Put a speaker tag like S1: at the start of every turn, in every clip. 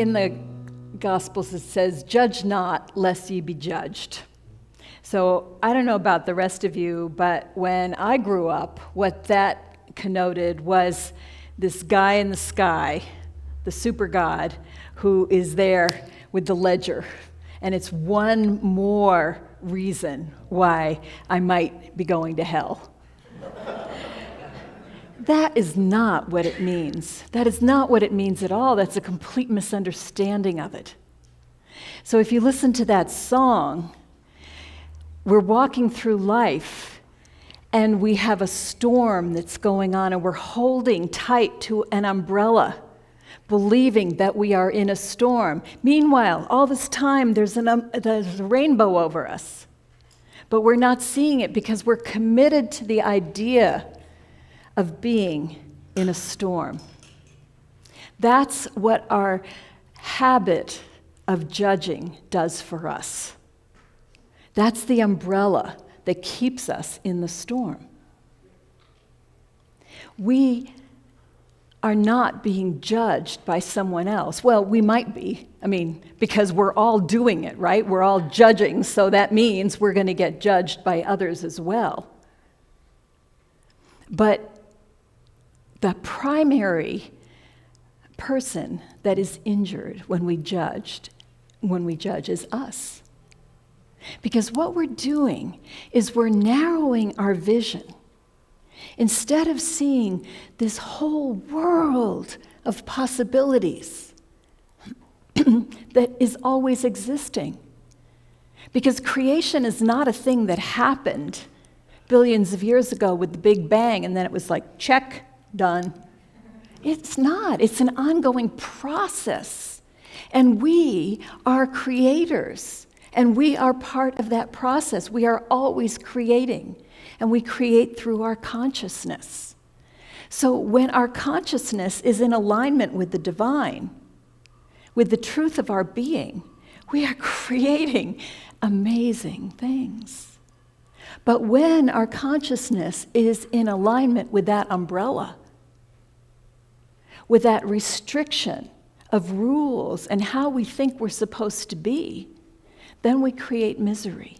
S1: in the Gospels it says, "Judge not, lest ye be judged." So I don't know about the rest of you, but when I grew up, what that connoted was this guy in the sky, the super God, who is there with the ledger. And it's one more reason why I might be going to hell. That is not what it means. That is not what it means at all. That's a complete misunderstanding of it. So if you listen to that song, we're walking through life and we have a storm that's going on and we're holding tight to an umbrella, believing that we are in a storm. Meanwhile, all this time there's a rainbow over us, but we're not seeing it because we're committed to the idea of being in a storm. That's what our habit of judging does for us. That's the umbrella that keeps us in the storm. We are not being judged by someone else. Well, we might be, because we're all doing it, right? We're all judging, so that means we're going to get judged by others as well. But the primary person that is injured when we judge is us. Because what we're doing is we're narrowing our vision. Instead of seeing this whole world of possibilities that is always existing. Because creation is not a thing that happened billions of years ago with the Big Bang and then it was like, check, done. It's not. It's an ongoing process. And we are creators. And we are part of that process. We are always creating. And we create through our consciousness. So when our consciousness is in alignment with the divine, with the truth of our being, we are creating amazing things. But when our consciousness is in alignment with that umbrella, with that restriction of rules and how we think we're supposed to be, then we create misery.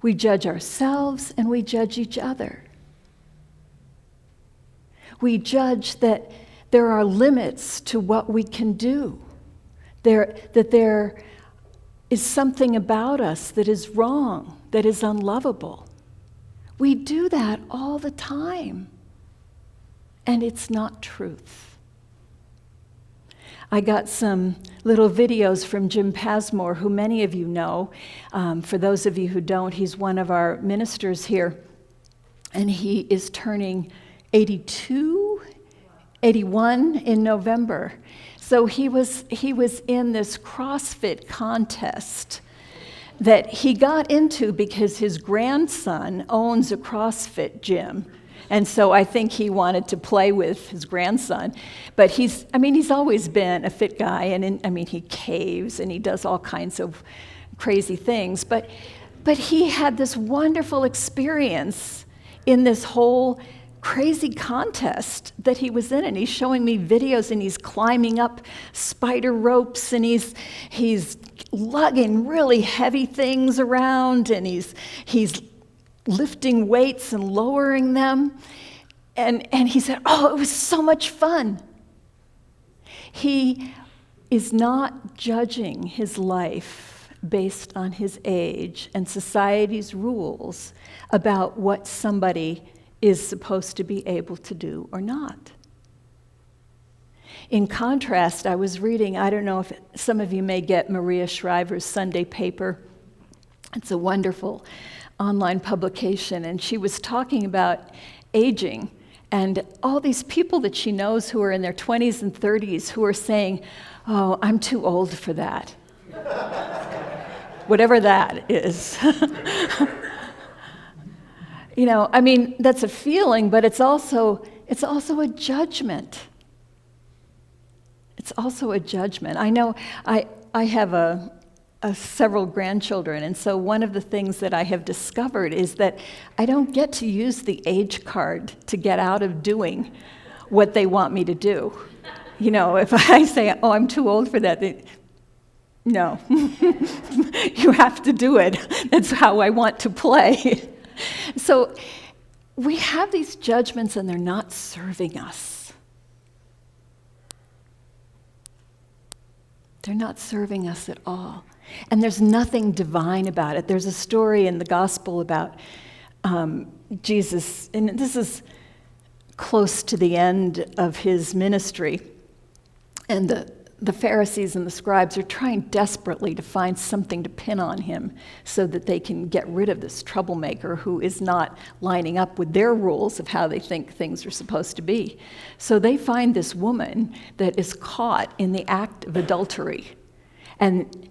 S1: We judge ourselves and we judge each other. We judge that there are limits to what we can do, that there is something about us that is wrong, that is unlovable. We do that all the time. And it's not truth. I got some little videos from Jim Passmore, who many of you know. For those of you who don't, he's one of our ministers here. And he is turning 81 in November. So he was in this CrossFit contest that he got into because his grandson owns a CrossFit gym. And so I think he wanted to play with his grandson. But he's always been a fit guy, and he caves and he does all kinds of crazy things. But he had this wonderful experience in this whole crazy contest that he was in, and he's showing me videos, and he's climbing up spider ropes, and he's lugging really heavy things around, and he's lifting weights and lowering them. And he said, oh, it was so much fun. He is not judging his life based on his age and society's rules about what somebody is supposed to be able to do or not. In contrast, I was reading, I don't know if some of you may get Maria Shriver's Sunday paper. It's a wonderful online publication, and she was talking about aging and all these people that she knows who are in their 20s and 30s who are saying, oh, I'm too old for that. Whatever that is. That's a feeling, but it's also a judgment. It's also a judgment. I know I have several grandchildren, and so one of the things that I have discovered is that I don't get to use the age card to get out of doing what they want me to do. If I say, oh, I'm too old for that, no. You have to do it. That's how I want to play. So we have these judgments and they're not serving us. They're not serving us at all. And there's nothing divine about it. There's a story in the gospel about Jesus, and this is close to the end of his ministry. And the Pharisees and the scribes are trying desperately to find something to pin on him so that they can get rid of this troublemaker who is not lining up with their rules of how they think things are supposed to be. So they find this woman that is caught in the act of adultery. And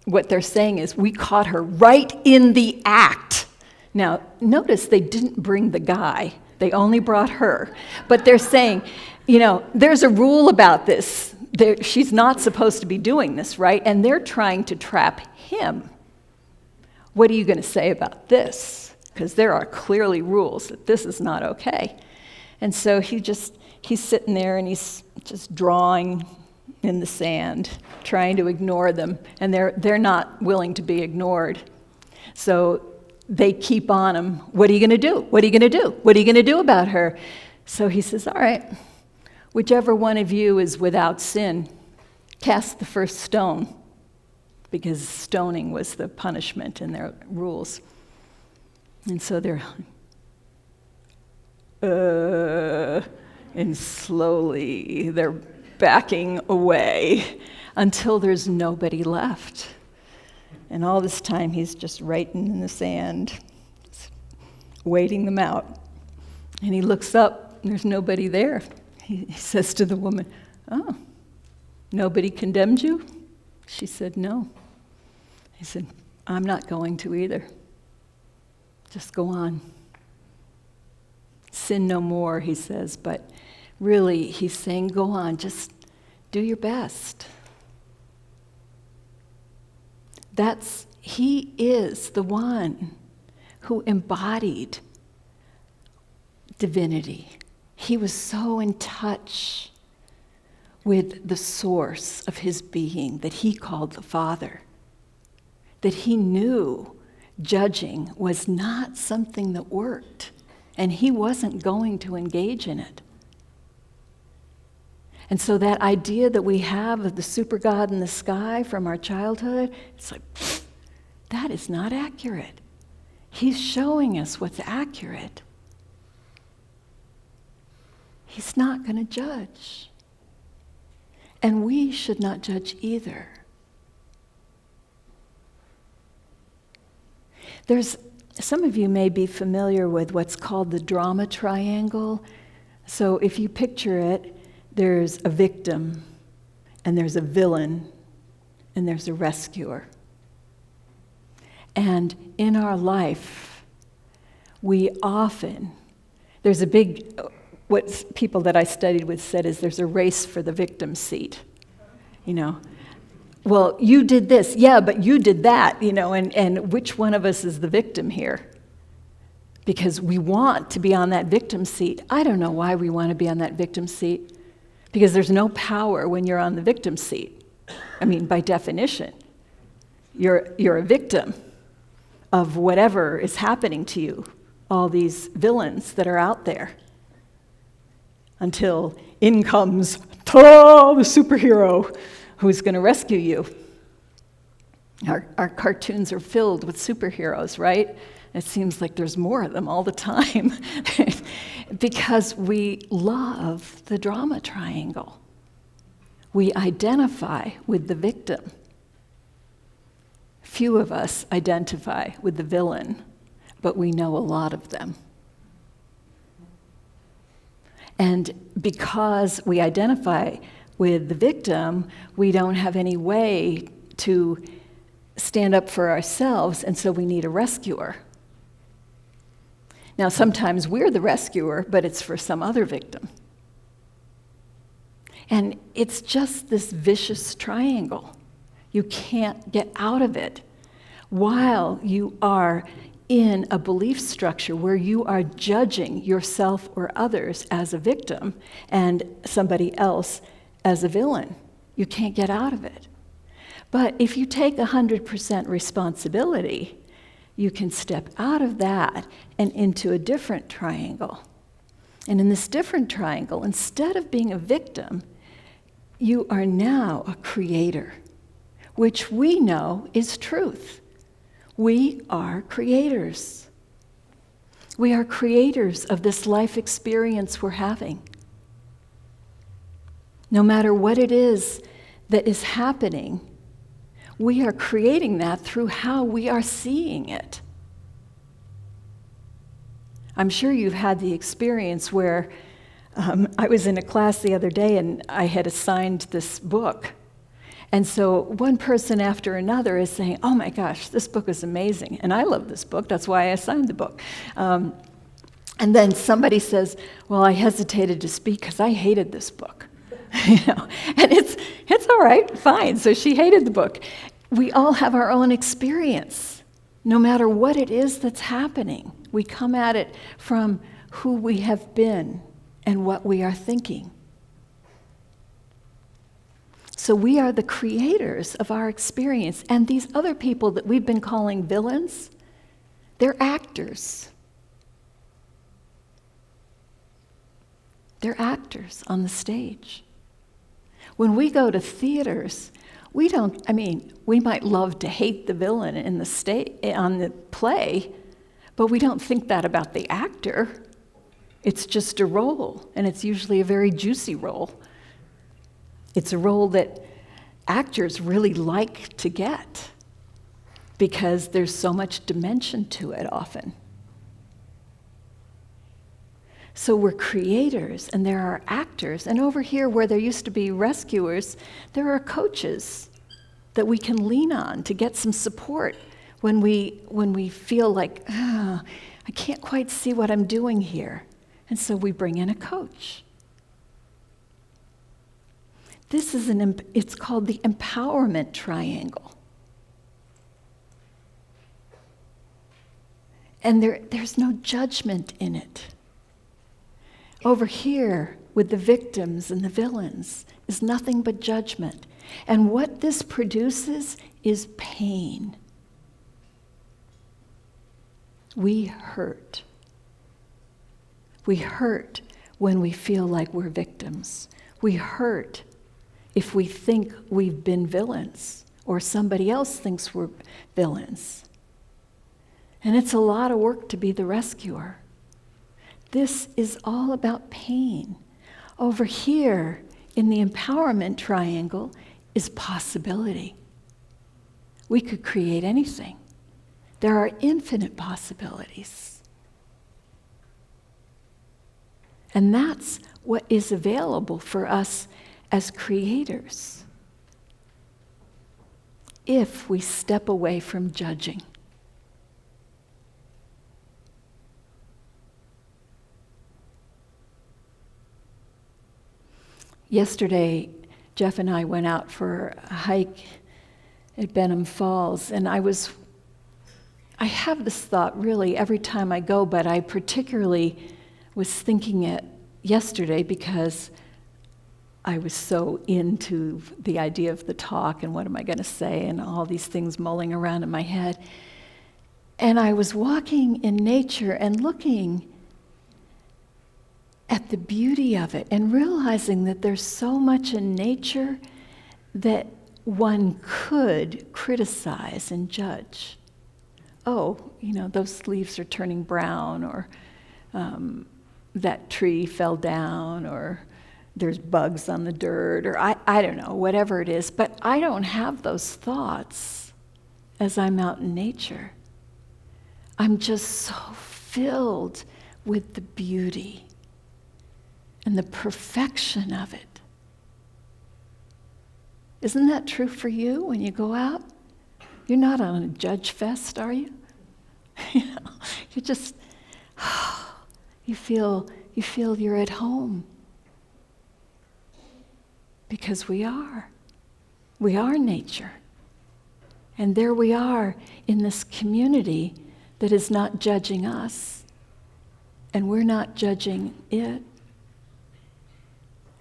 S1: what they're saying is, we caught her right in the act. Now, notice they didn't bring the guy. They only brought her. But they're saying, there's a rule about this. She's not supposed to be doing this, right? And they're trying to trap him. What are you going to say about this? Because there are clearly rules that this is not okay. And so he's sitting there and he's just drawing in the sand, trying to ignore them. And they're not willing to be ignored. So they keep on him. What are you going to do? What are you going to do? What are you going to do about her? So he says, all right, whichever one of you is without sin, cast the first stone, because stoning was the punishment in their rules. And so they're, and slowly they're backing away until there's nobody left. And all this time he's just writing in the sand, waiting them out. And he looks up, and there's nobody there. He says to the woman, oh, nobody condemned you? She said, no. He said, I'm not going to either. Just go on. Sin no more, he says, but really he's saying, go on, just do your best. He is the one who embodied divinity. He was so in touch with the source of his being that he called the Father, that he knew judging was not something that worked, and he wasn't going to engage in it. And so that idea that we have of the super God in the sky from our childhood, it's like, that is not accurate. He's showing us what's accurate. He's not going to judge. And we should not judge either. Some of you may be familiar with what's called the drama triangle. So if you picture it, there's a victim, and there's a villain, and there's a rescuer. And in our life, we often, there's a big, what people that I studied with said is there's a race for the victim seat. Well, you did this, yeah, but you did that, and which one of us is the victim here? Because we want to be on that victim seat. I don't know why we want to be on that victim seat. Because there's no power when you're on the victim seat. I mean, by definition, you're a victim of whatever is happening to you, all these villains that are out there. Until in comes, ta-da, the superhero who's going to rescue you. Our cartoons are filled with superheroes, right? It seems like there's more of them all the time because we love the drama triangle. We identify with the victim. Few of us identify with the villain, but we know a lot of them. And because we identify with the victim, we don't have any way to stand up for ourselves, and so we need a rescuer. Now, sometimes we're the rescuer, but it's for some other victim. And it's just this vicious triangle. You can't get out of it while you are in a belief structure where you are judging yourself or others as a victim and somebody else as a villain. You can't get out of it. But if you take 100% responsibility, you can step out of that and into a different triangle. And in this different triangle, instead of being a victim, you are now a creator, which we know is truth. We are creators. We are creators of this life experience we're having. No matter what it is that is happening, we are creating that through how we are seeing it. I'm sure you've had the experience where I was in a class the other day and I had assigned this book. And so one person after another is saying, oh my gosh, this book is amazing. And I love this book, that's why I assigned the book. And then somebody says, well, I hesitated to speak because I hated this book. And it's all right, fine. So she hated the book. We all have our own experience. No matter what it is that's happening, we come at it from who we have been and what we are thinking. So we are the creators of our experience. And these other people that we've been calling villains, they're actors. They're actors on the stage. When we go to theaters, we might love to hate the villain in on the play, but we don't think that about the actor. It's just a role, and it's usually a very juicy role. It's a role that actors really like to get because there's so much dimension to it often. So we're creators, and there are actors. And over here, where there used to be rescuers, there are coaches that we can lean on to get some support when we feel like, I can't quite see what I'm doing here. And so we bring in a coach. This is it's called the empowerment triangle. And there's no judgment in it. Over here, with the victims and the villains, is nothing but judgment. And what this produces is pain. We hurt. We hurt when we feel like we're victims. We hurt if we think we've been villains or somebody else thinks we're villains. And it's a lot of work to be the rescuer. This is all about pain. Over here in the empowerment triangle is possibility. We could create anything. There are infinite possibilities. And that's what is available for us as creators if we step away from judging. Yesterday, Jeff and I went out for a hike at Benham Falls, and I have this thought really every time I go, but I particularly was thinking it yesterday because I was so into the idea of the talk and what am I going to say and all these things mulling around in my head. And I was walking in nature and looking at the beauty of it and realizing that there's so much in nature that one could criticize and judge. Oh, those leaves are turning brown, or that tree fell down, or there's bugs on the dirt, or I don't know, whatever it is. But I don't have those thoughts as I'm out in nature. I'm just so filled with the beauty and the perfection of it. Isn't that true for you when you go out? You're not on a judge fest, are you? You just, you feel you're at home. Because we are nature. And there we are in this community that is not judging us, and we're not judging it.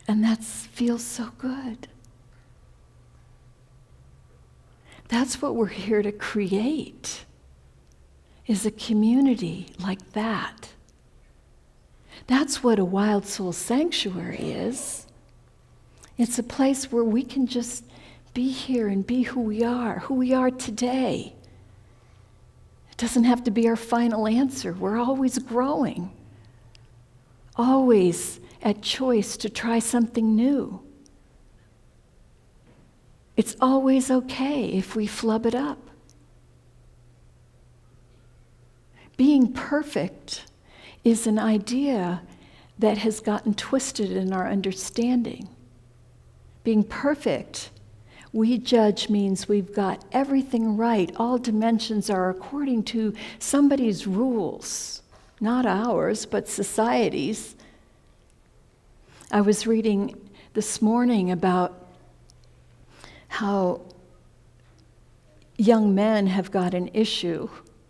S1: And that feels so good. That's what we're here to create, is a community like that. That's what a wild soul sanctuary is. It's a place where we can just be here and be who we are today. It doesn't have to be our final answer. We're always growing, always at choice to try something new. It's always okay if we flub it up. Being perfect is an idea that has gotten twisted in our understanding. Being perfect, we judge, means we've got everything right. All dimensions are according to somebody's rules, not ours, but society's. I was reading this morning about how young men have got an issue,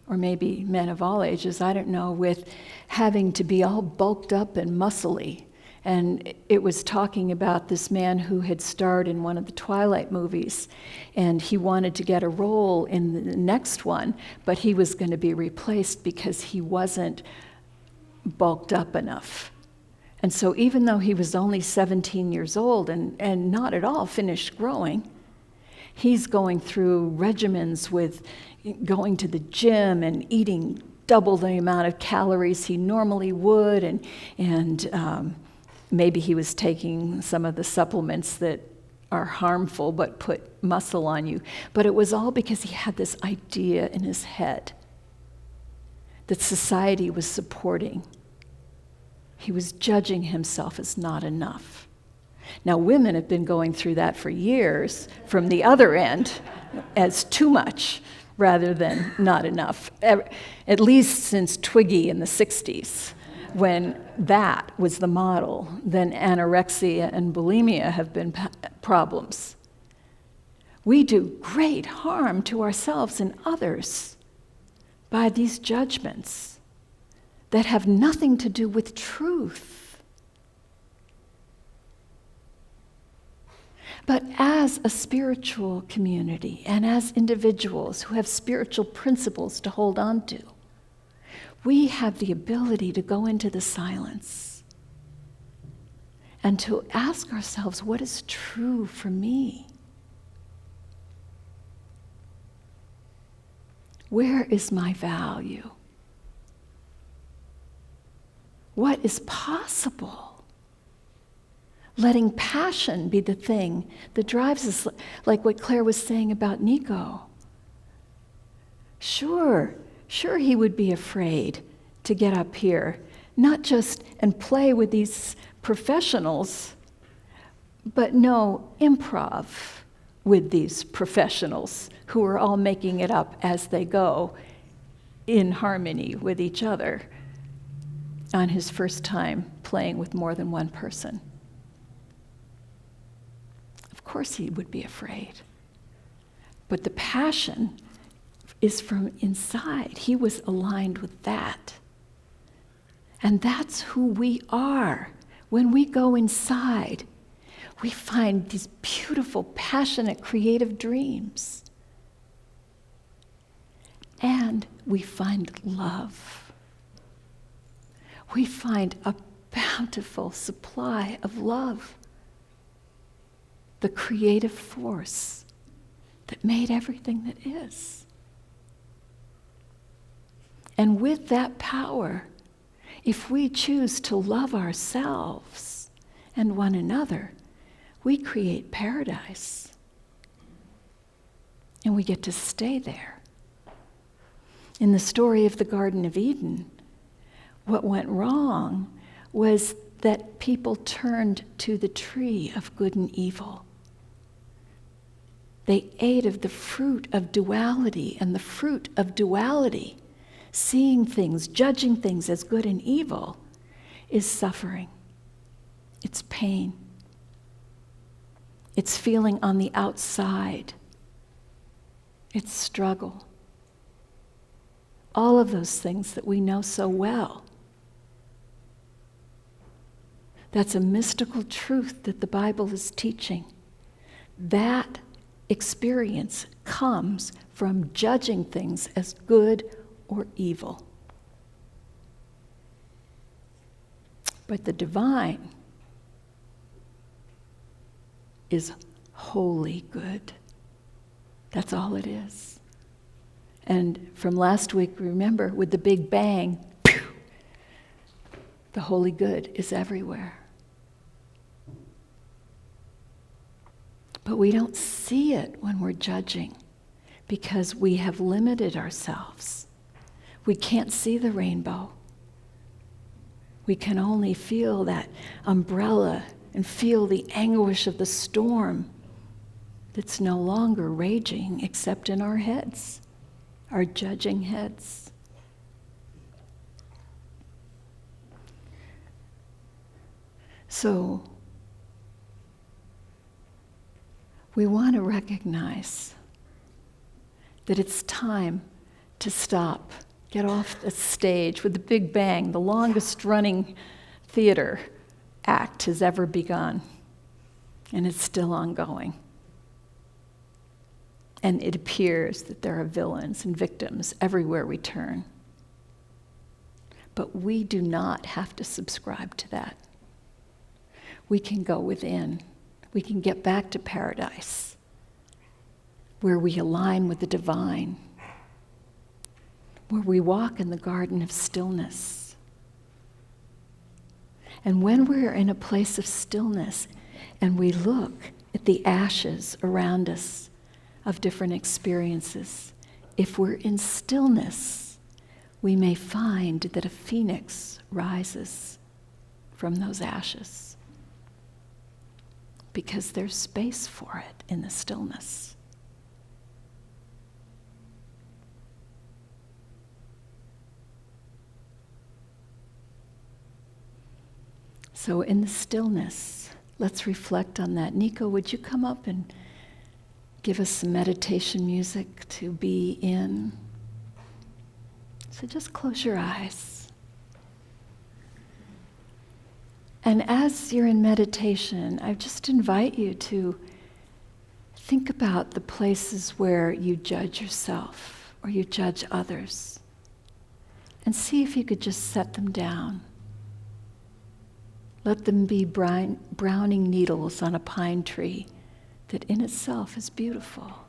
S1: or maybe men of all ages, I don't know, with having to be all bulked up and muscly. And it was talking about this man who had starred in one of the Twilight movies, and he wanted to get a role in the next one, but he was going to be replaced because he wasn't bulked up enough. And so even though he was only 17 years old and not at all finished growing, he's going through regimens with going to the gym and eating double the amount of calories he normally would, and maybe he was taking some of the supplements that are harmful but put muscle on you. But it was all because he had this idea in his head that society was supporting. He was judging himself as not enough. Now, women have been going through that for years from the other end as too much rather than not enough, at least since Twiggy in the 60s, when that was the model. Then anorexia and bulimia have been problems. We do great harm to ourselves and others by these judgments that have nothing to do with truth. But as a spiritual community and as individuals who have spiritual principles to hold on to, we have the ability to go into the silence and to ask ourselves, what is true for me? Where is my value? What is possible? Letting passion be the thing that drives us, like what Claire was saying about Nico. Sure, he would be afraid to get up here, not just and play with these professionals, but no, improv with these professionals who are all making it up as they go in harmony with each other on his first time playing with more than one person. Of course he would be afraid. But the passion is from inside. He was aligned with that. And that's who we are. When we go inside, we find these beautiful, passionate, creative dreams. And we find love. We find a bountiful supply of love. The creative force that made everything that is. And with that power, if we choose to love ourselves and one another, we create paradise. And we get to stay there. In the story of the Garden of Eden, what went wrong was that people turned to the tree of good and evil. They ate of the fruit of duality, and the fruit of duality, seeing things, judging things as good and evil, is suffering. It's pain. It's feeling on the outside. It's struggle. All of those things that we know so well. That's a mystical truth that the Bible is teaching. That experience comes from judging things as good or evil. But the divine is wholly good. That's all it is. And from last week, remember, with the Big Bang, the holy good is everywhere. But we don't see it when we're judging because we have limited ourselves. We can't see the rainbow. We can only feel that umbrella and feel the anguish of the storm that's no longer raging except in our heads, our judging heads. So, we want to recognize that it's time to stop, get off the stage with the Big Bang, the longest running theater act has ever begun, and it's still ongoing. And it appears that there are villains and victims everywhere we turn. But we do not have to subscribe to that. We can go within. We can get back to paradise, where we align with the divine, where we walk in the garden of stillness. And when we're in a place of stillness and we look at the ashes around us of different experiences, if we're in stillness, we may find that a phoenix rises from those ashes because there's space for it in the stillness. So in the stillness, let's reflect on that. Nico, would you come up and give us some meditation music to be in? So just close your eyes. And as you're in meditation, I just invite you to think about the places where you judge yourself or you judge others, and see if you could just set them down. Let them be browning needles on a pine tree that in itself is beautiful.